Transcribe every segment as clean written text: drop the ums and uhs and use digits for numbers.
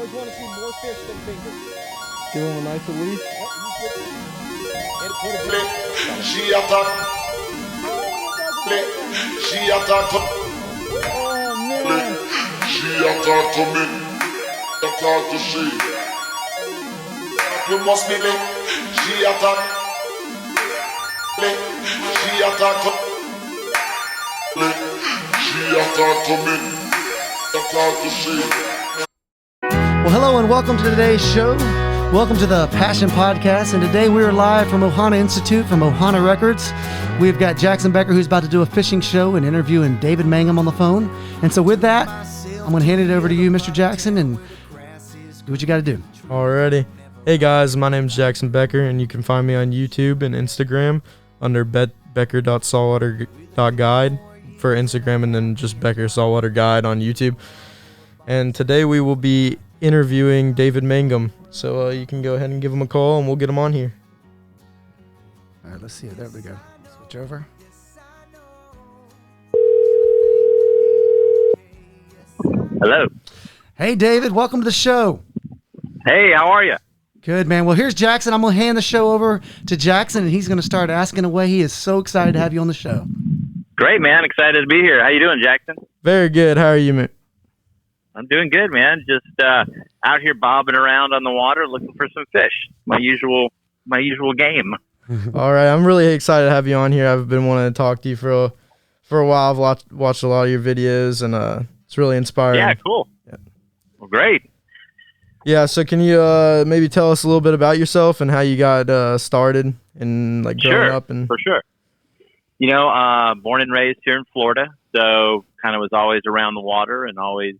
always want to see more fish than fingers. Give him a nice release. She attack. She attack. Oh, man. She attack to me. Attack to she. You must be late. She attack. She attack. She attack to me. Attack to she. Well, hello and welcome to today's show. Welcome to the Passion Podcast, and today we are live from Ohana Institute, from Ohana Records. We've got Jackson Becker, who's about to do a fishing show and interviewing David Mangum on the phone. And so with that, I'm going to hand it over to you, Mr. Jackson, and do what you got to do. Alrighty. Hey guys, my name's Jackson Becker, and you can find me on YouTube and Instagram under becker.saltwater.guide for Instagram, and then just Becker Saltwater Guide on YouTube. And today we will be interviewing David Mangum. So you can go ahead and give him a call, and we'll get him on here. All right, let's see it. There we go. Switch over. Hello. Hey, David. Welcome to the show. Hey, how are you? Good, man. Well, here's Jackson. I'm going to hand the show over to Jackson, and he's going to start asking away. He is so excited to have you on the show. Great, man. Excited to be here. How you doing, Jackson? Very good. How are you, man? I'm doing good, man. Just out here bobbing around on the water looking for some fish. My usual game. All right. I'm really excited to have you on here. I've been wanting to talk to you for a while. I've watched a lot of your videos, and it's really inspiring. Yeah, cool. Yeah. Well, great. Yeah, so can you maybe tell us a little bit about yourself and how you got started and like growing up? And for sure. You know, born and raised here in Florida, so kind of was always around the water and always,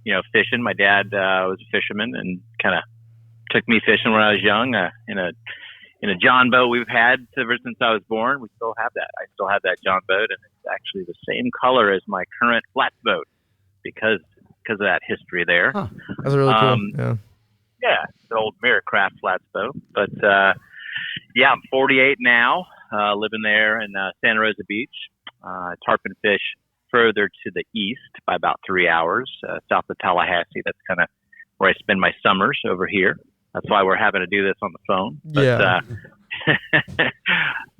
you know, fishing. My dad was a fisherman and kind of took me fishing when I was young in a John boat we've had ever since I was born. We still have that. I still have that John boat, and it's actually the same color as my current flats boat because of that history there. Huh. That's really cool. Yeah, it's an old Miracraft flats boat. But yeah, I'm 48 now, living there in Santa Rosa Beach. Tarpon fish further to the east by about 3 hours, south of Tallahassee. That's kind of where I spend my summers over here. That's why we're having to do this on the phone. But, yeah.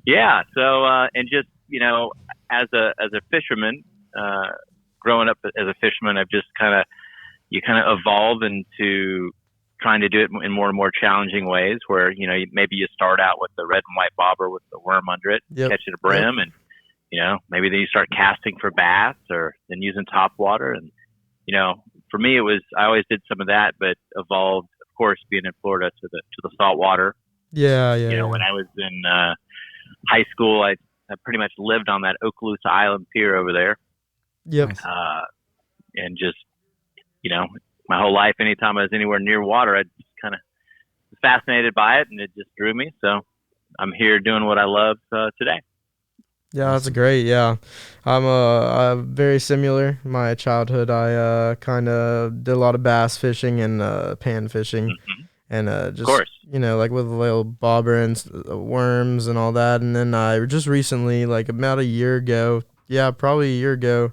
Yeah. So, and just, you know, as a fisherman, growing up as a fisherman, I've just you kind of evolve into trying to do it in more and more challenging ways where, you know, maybe you start out with the red and white bobber with the worm under it, catching a brim, and, you know, maybe then you start casting for bass or then using top water. And, you know, for me, I always did some of that, but evolved, of course, being in Florida to the salt water. Yeah. You know, when I was in high school, I pretty much lived on that Okaloosa Island pier over there. Yep. And just, you know, my whole life, anytime I was anywhere near water, I just kind of was fascinated by it, and it just drew me. So I'm here doing what I love today. Yeah, that's great. Yeah, I'm very similar. My childhood, I kind of did a lot of bass fishing and pan fishing, and just, of course, you know, like with little bobber and worms and all that. And then I just recently, like about a year ago, probably a year ago,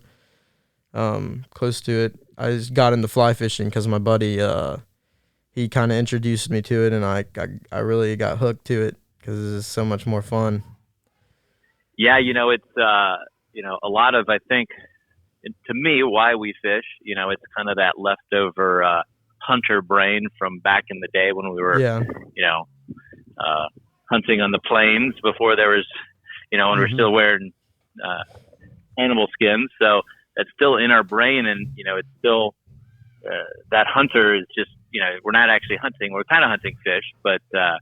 close to it, I just got into fly fishing because my buddy, he kind of introduced me to it, and I really got hooked to it because it's so much more fun. Yeah, you know, it's, you know, a lot of, I think, to me, why we fish, you know, it's kind of that leftover hunter brain from back in the day when we were, you know, hunting on the plains before there was, you know, when we're still wearing animal skins. So that's still in our brain, and, you know, it's still, that hunter is just, you know, we're not actually hunting. We're kind of hunting fish, but you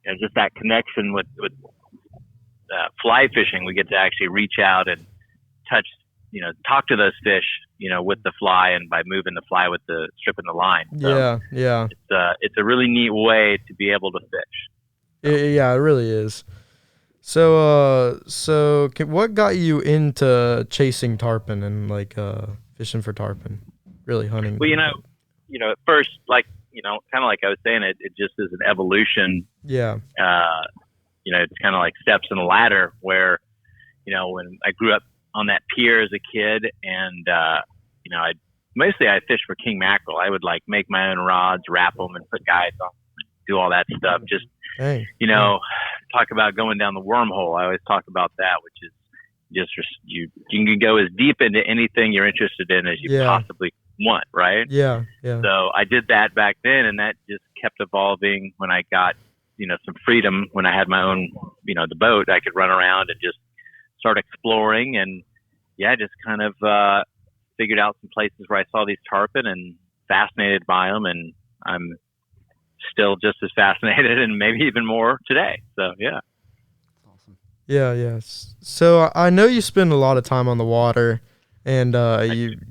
know, just that connection with fly fishing, we get to actually reach out and touch, you know, talk to those fish, you know, with the fly and by moving the fly with the stripping the line. So yeah. It's a really neat way to be able to fish. Yeah, it really is. So, what got you into chasing tarpon and like fishing for tarpon, really hunting? Well, you know, at first, like, you know, kind of like I was saying, it just is an evolution. Yeah. You know, it's kind of like steps in a ladder where, you know, when I grew up on that pier as a kid, and you know, I'd mostly I fish for king mackerel. I would like make my own rods, wrap them, and put guides on, do all that stuff. Just Dang. Talk about going down the wormhole. I always talk about that, which is just you can go as deep into anything you're interested in as you possibly want, right? Yeah. So I did that back then, and that just kept evolving. When I got some freedom, when I had my own the boat, I could run around and just start exploring, and just kind of figured out some places where I saw these tarpon and fascinated by them, and I'm still just as fascinated and maybe even more today. So yeah. Awesome. Yeah. So I know you spend a lot of time on the water, and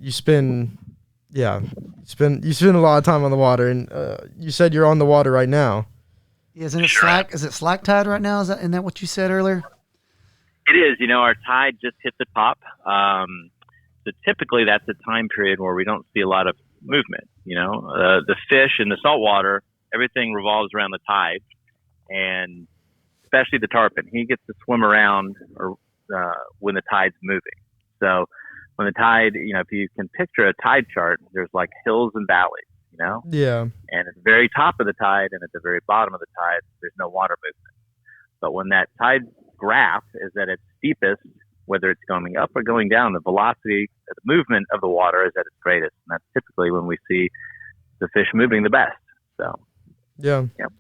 you spend a lot of time on the water, and you said you're on the water right now. Isn't it slack? Is it slack tide right now? Isn't that what you said earlier? It is. Our tide just hit the top. So typically that's a time period where we don't see a lot of movement. The fish in the saltwater, everything revolves around the tide, and especially the tarpon. He gets to swim around when the tide's moving. So when the tide, if you can picture a tide chart, there's like hills and valleys, Yeah. And at the very top of the tide and at the very bottom of the tide, there's no water movement. But when that tide graph is at its steepest, whether it's going up or going down, the velocity, the movement of the water is at its greatest. And that's typically when we see the fish moving the best. So, yeah. Yep.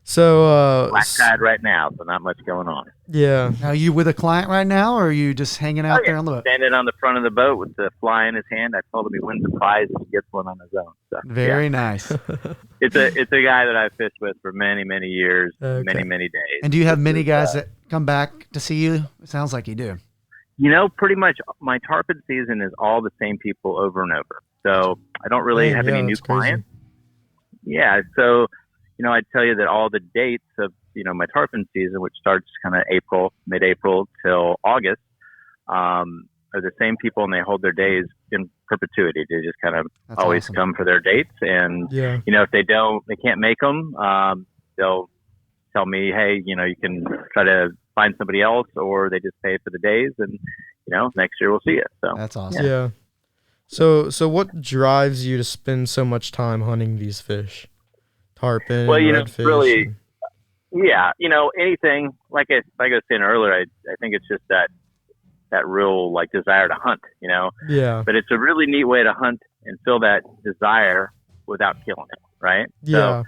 So, black tide right now, so not much going on. Yeah. Now, are you with a client right now, or are you just hanging out there on the boat? Standing on the front of the boat with the fly in his hand. I told him he wins a prize if he gets one on his own. So, Very nice. It's a guy that I've fished with for many, many years, many days. And do you have many guys that come back to see you? It sounds like you do. Pretty much my tarpon season is all the same people over and over. So I don't really have any new clients. Yeah. So, I'd tell you that all the dates of, my tarpon season, which starts kind of mid-April till August, are the same people, and they hold their days in perpetuity. They just kind of always come for their dates. And, if they can't make them, they'll tell me, hey, you can try to find somebody else, or they just pay for the days, and, next year we'll see it. So that's awesome. Yeah. So what drives you to spend so much time hunting these fish? Tarpon, redfish? Really, anything, like I was saying earlier, I think it's just that real desire to hunt, Yeah. But it's a really neat way to hunt and feel that desire without killing it, right? Yeah. So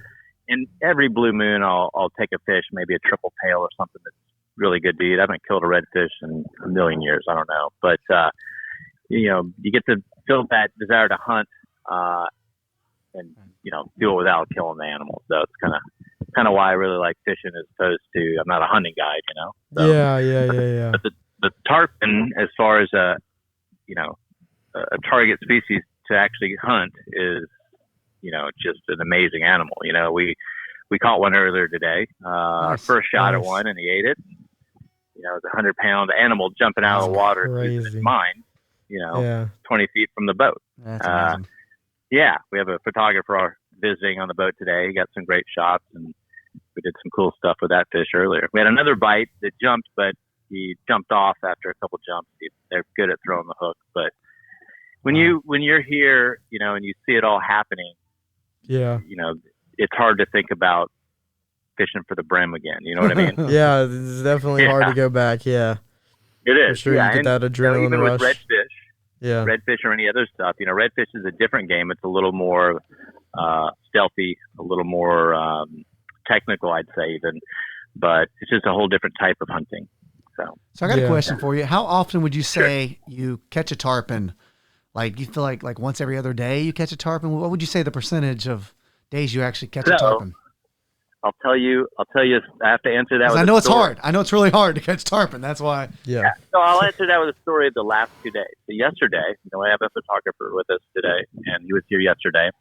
in every blue moon, I'll take a fish, maybe a triple tail or something that's really good to eat. I haven't killed a redfish in a million years. I don't know, but you get to feel that desire to hunt, and do it without killing the animal. So it's kind of why I really like fishing, as opposed to, I'm not a hunting guide, So, Yeah. But the tarpon, as far as a target species to actually hunt, is just an amazing animal. We caught one earlier today. Our first shot at one, and he ate it. It was a 100-pound animal jumping out of the water, losing his mind. 20 feet from the boat. That's amazing. Yeah, we have a photographer visiting on the boat today. He got some great shots, and we did some cool stuff with that fish earlier. We had another bite that jumped, but he jumped off after a couple jumps. They're good at throwing the hook, but when you're here, and you see it all happening, it's hard to think about fishing for the brim again. You know what I mean? Yeah, it's definitely hard to go back. Yeah, it is. For sure, you get that adrenaline even rush. With redfish or any other stuff, redfish is a different game. It's a little more stealthy, a little more technical, I'd say, even, but it's just a whole different type of hunting. So I got a question for you. How often would you say you catch a tarpon? Like, you feel like once every other day you catch a tarpon? What would you say the percentage of days you actually catch a tarpon? I'll tell you, I have to answer that with I know it's hard. I know it's really hard to catch tarpon. That's why. Yeah. So I'll answer that with a story of the last 2 days. So yesterday, I have a photographer with us today, and he was here yesterday.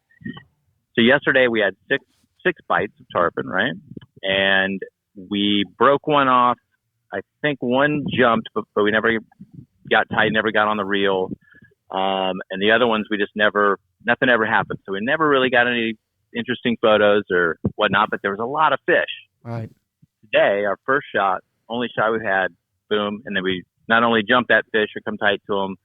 So yesterday we had six bites of tarpon, right? And we broke one off. I think one jumped, but we never got tight, never got on the reel. And the other ones, nothing ever happened. So we never really got any interesting photos or whatnot, but there was a lot of fish. Right. Today, our first shot, only shot we had, boom, and then we not only jumped that fish or come tight to him,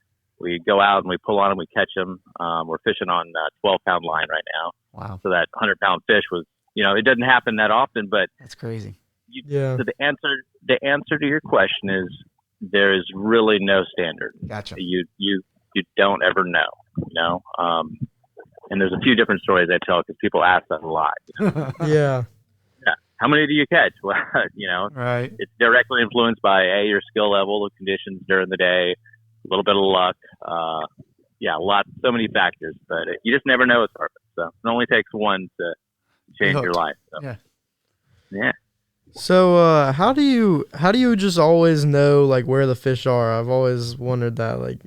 we go out and we pull on them, we catch them. We're fishing on 12-pound line right now. Wow. So that 100-pound fish was, it doesn't happen that often, but That's crazy. Yeah. So the answer to your question is there is really no standard. Gotcha. You don't ever know, and there's a few different stories I tell because people ask that a lot. Yeah. Yeah. How many do you catch? Well, Right. it's directly influenced by your skill level, the conditions during the day, a little bit of luck. So many factors, but you just never know with carpet. So it only takes one to change your life. So. Yeah. So how do you just always know like where the fish are? I've always wondered that. Like,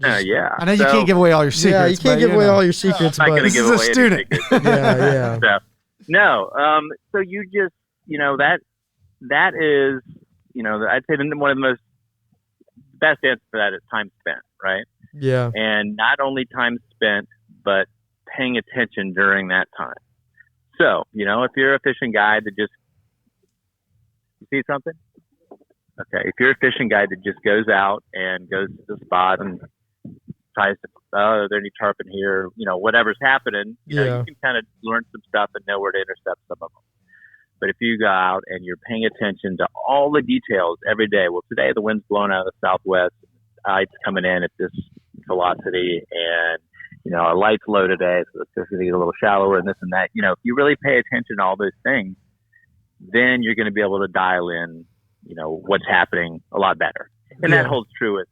yeah. I know you can't give away all your secrets. Yeah, you can't give away all your secrets, I'm not but going to give is a away any student. secrets. yeah. So, no. So you just, that is, I'd say one of the most best answers for that is time spent, right? Yeah. And not only time spent, but paying attention during that time. So, if you're a fishing guide that just, you see something? Okay. If you're a fishing guide that just goes out and goes to the spot and tries to, are there any tarpon here? Whatever's happening, you can kind of learn some stuff and know where to intercept some of them. But if you go out and you're paying attention to all the details every day, well, today the wind's blowing out of the southwest, tide's coming in at this velocity, and our light's low today, so it's just going to get a little shallower and this and that. If you really pay attention to all those things, then you're going to be able to dial in, what's happening a lot better. And that holds true with,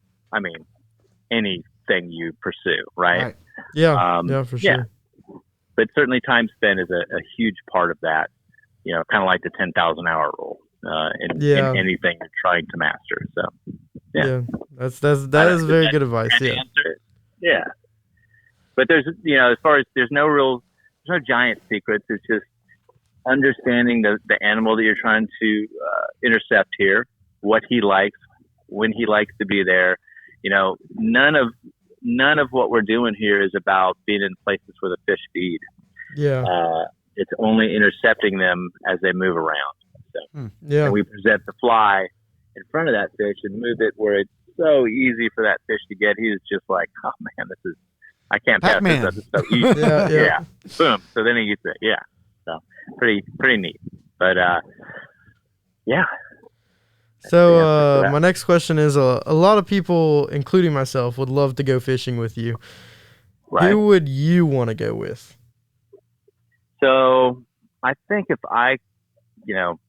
anything you pursue, right? Yeah. For sure. Yeah. But certainly time spent is a huge part of that, kind of like the 10,000 hour rule in anything you're trying to master. So, yeah. That is very good advice. Yeah. Yeah. But there's, as far as there's no giant secrets. It's just understanding the animal that you're trying to intercept here, what he likes, when he likes to be there. None of what we're doing here is about being in places where the fish feed. Yeah. It's only intercepting them as they move around. So, yeah. And we present the fly in front of that fish and move it where it's so easy for that fish to get. He's just like, oh man, I can't pass this up. It's so easy. yeah. Boom. So then he eats it. Yeah. So pretty neat. But yeah. So my next question is a lot of people, including myself, would love to go fishing with you. Right. Who would you want to go with? So I think if I,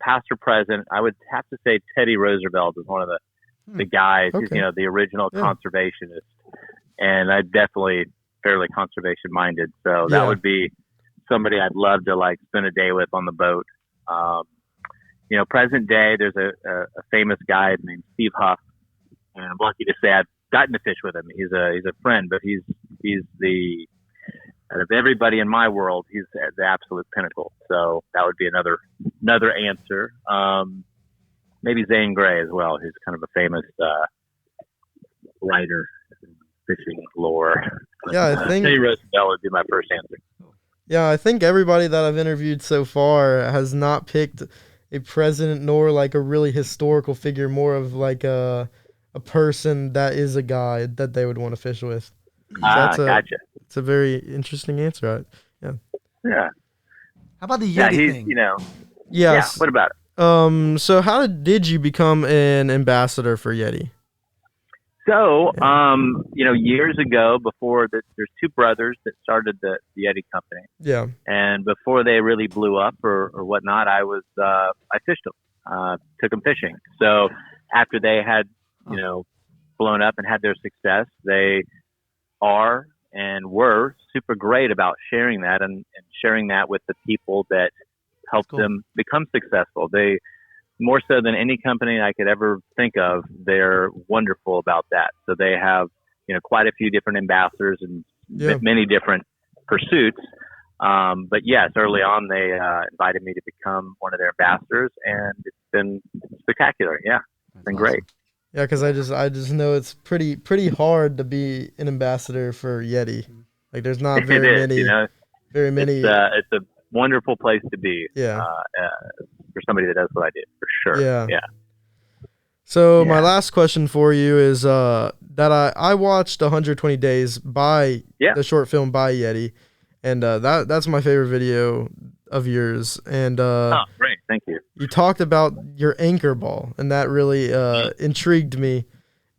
past or present, I would have to say Teddy Roosevelt is one of the guys. Okay. He's, the original conservationist. And I'm definitely fairly conservation minded. So that would be somebody I'd love to spend a day with on the boat. Present day, there's a famous guy named Steve Huff, and I'm lucky to say I've gotten to fish with him. He's a friend, but he's the out of everybody in my world, he's at the absolute pinnacle. So that would be another answer. Maybe Zane Grey as well, who's kind of a famous writer, fishing lore. Yeah, I think Teddy Roosevelt would be my first answer. Yeah, I think everybody that I've interviewed so far has not picked a president nor a really historical figure, more of a person that is a guy that they would want to fish with. Gotcha. It's a very interesting answer. Yeah. How about the Yeti thing? Yes. Yeah, what about it? So how did you become an ambassador for Yeti? So, years ago, there's two brothers that started the Yeti company. Yeah. And before they really blew up or whatnot, I fished them, took them fishing. So after they had, blown up and had their success, they are and were super great about sharing that and sharing that with the people that helped them become successful. They, more so than any company I could ever think of, they're wonderful about that. So they have, quite a few different ambassadors and many different pursuits. But yes, early on they invited me to become one of their ambassadors, and it's been spectacular. Yeah, it's been great. Yeah, because I just know it's pretty hard to be an ambassador for Yeti. There's not very many. Very many. It's a wonderful place to be. Yeah. For somebody that does what I did, for sure. Yeah. So my last question for you is that I watched 120 Days by the short film by Yeti, and that's my favorite video of yours. And oh, great, thank you. You talked about your anchor ball, and that really intrigued me.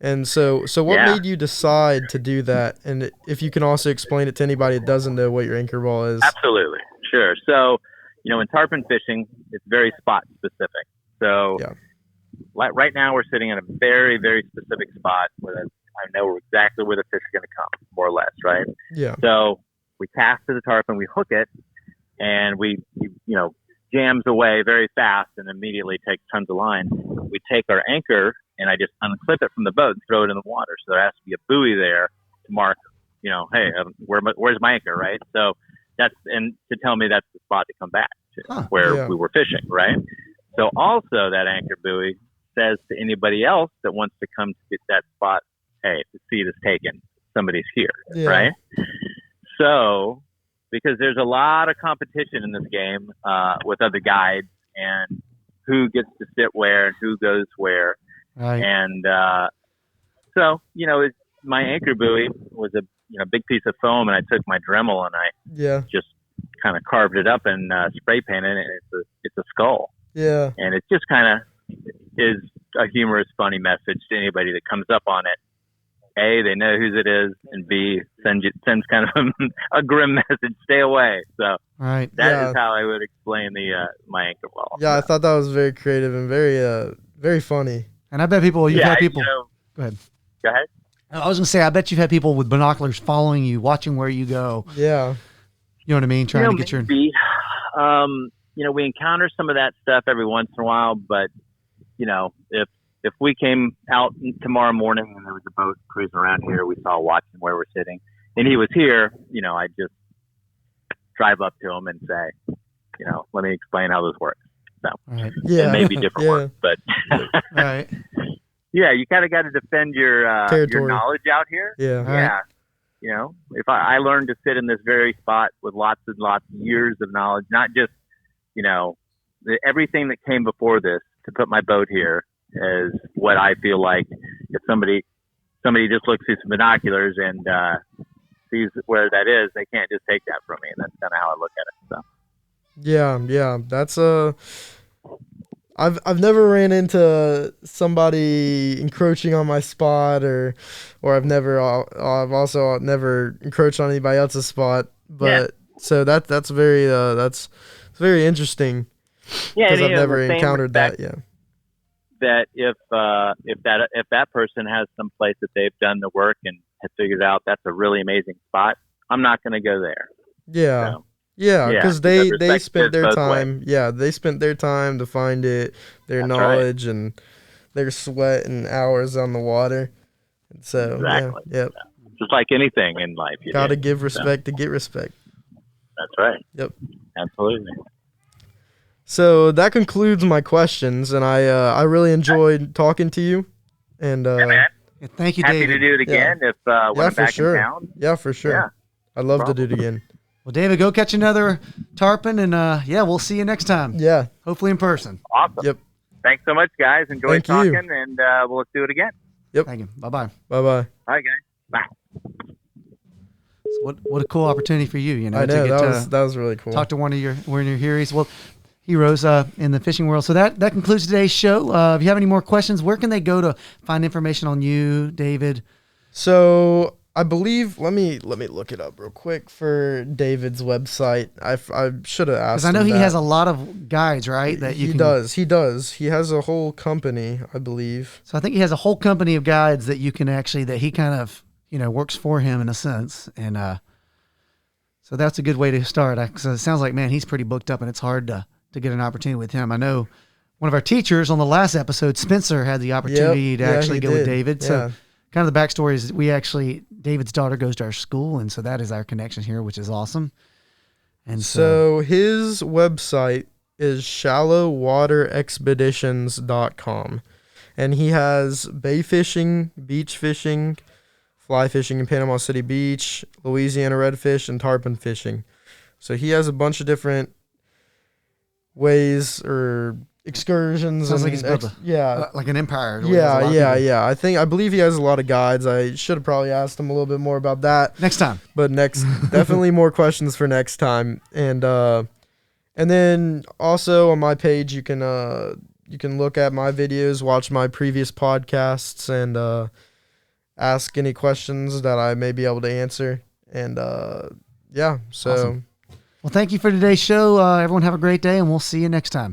And so what made you decide to do that? And if you can also explain it to anybody that doesn't know what your anchor ball is. Absolutely, sure. So, in tarpon fishing, it's very spot specific. So, right now we're sitting in a very, very specific spot where I know exactly where the fish are going to come, more or less, right? Yeah. So we cast to the tarpon, we hook it, and we jams away very fast and immediately takes tons of line. We take our anchor and I just unclip it from the boat and throw it in the water. So there has to be a buoy there to mark, hey, where's my anchor, right? So and to tell me that's the spot to come back to where we were fishing, right? So also that anchor buoy says to anybody else that wants to come to that spot, hey, the seat is taken. Somebody's here, right? So because there's a lot of competition in this game with other guides and who gets to sit where and who goes where. Right. And so, my anchor buoy was a big piece of foam, and I took my Dremel and I just kind of carved it up and spray painted it, and it's a skull. Yeah. And it just kind of is a humorous, funny message to anybody that comes up on it. A, they know whose it is, and B, sends kind of a grim message, stay away. So that is how I would explain my anchor ball. Yeah, I thought that was very creative and very funny. And I bet you've had people. Go ahead. Go ahead. I was going to say, I bet you've had people with binoculars following you, watching where you go. Yeah. You know what I mean? Trying to get your. We encounter some of that stuff every once in a while, but, if we came out tomorrow morning and there was a boat cruising around here, we saw watching where we're sitting, and he was here, I just drive up to him and say, let me explain how this works. So it may be different work, but you kind of got to defend your knowledge out here. If I learned to sit in this very spot with lots and lots of years of knowledge, not just everything that came before this to put my boat here is what I feel like if somebody just looks through some binoculars and sees where that is, they can't just take that from me. And that's kind of how I look at it. So that's I've never ran into somebody encroaching on my spot or I've also never encroached on anybody else's spot, but so that's very interesting because I've never encountered that. That if that person has some place that they've done the work and has figured out that's a really amazing spot, I'm not going to go there. Because they spent their time. They spent their time to find it, their knowledge and their sweat and hours on the water. And so just like anything in life, you gotta give respect to get respect. That's right. Yep. Absolutely. So that concludes my questions, and I really enjoyed talking to you. And thank you, Happy David. to do it again if when I'm back in town. Yeah, for sure. Yeah. I'd love to do it again. Well, David, go catch another tarpon, and we'll see you next time. Yeah. Hopefully in person. Awesome. Yep. Thanks so much, guys. Enjoyed talking, and let's do it again. Yep. Thank you. Bye-bye. Bye-bye. All right, guys. Bye. So what a cool opportunity for you, I know, that was really cool. Talk to one of your heroes. Well, heroes in the fishing world. So that concludes today's show. If you have any more questions, where can they go to find information on you, David? So I believe let me look it up real quick for David's website. I should have asked. Because I know he has a lot of guides, right? He does. He has a whole company, I believe. So I think he has a whole company of guides that you can that he kind of works for him in a sense, and so that's a good way to start. So it sounds like, man, he's pretty booked up, and it's hard to get an opportunity with him. I know one of our teachers on the last episode, Spencer, had the opportunity to actually go with David. So kind of the backstory is David's daughter goes to our school, and so that is our connection here, which is awesome. And so his website is shallowwaterexpeditions.com, and he has bay fishing, beach fishing, fly fishing in Panama City Beach, Louisiana redfish, and tarpon fishing. So he has a bunch of different ways or excursions. Sounds and like he's built like an empire. Yeah. I believe he has a lot of guides. I should have probably asked him a little bit more about that Next time. but definitely more questions for next time. And then also on my page you can look at my videos, watch my previous podcasts, and ask any questions that I may be able to answer. And so Awesome. Well, thank you for today's show. Everyone have a great day, and we'll see you next time.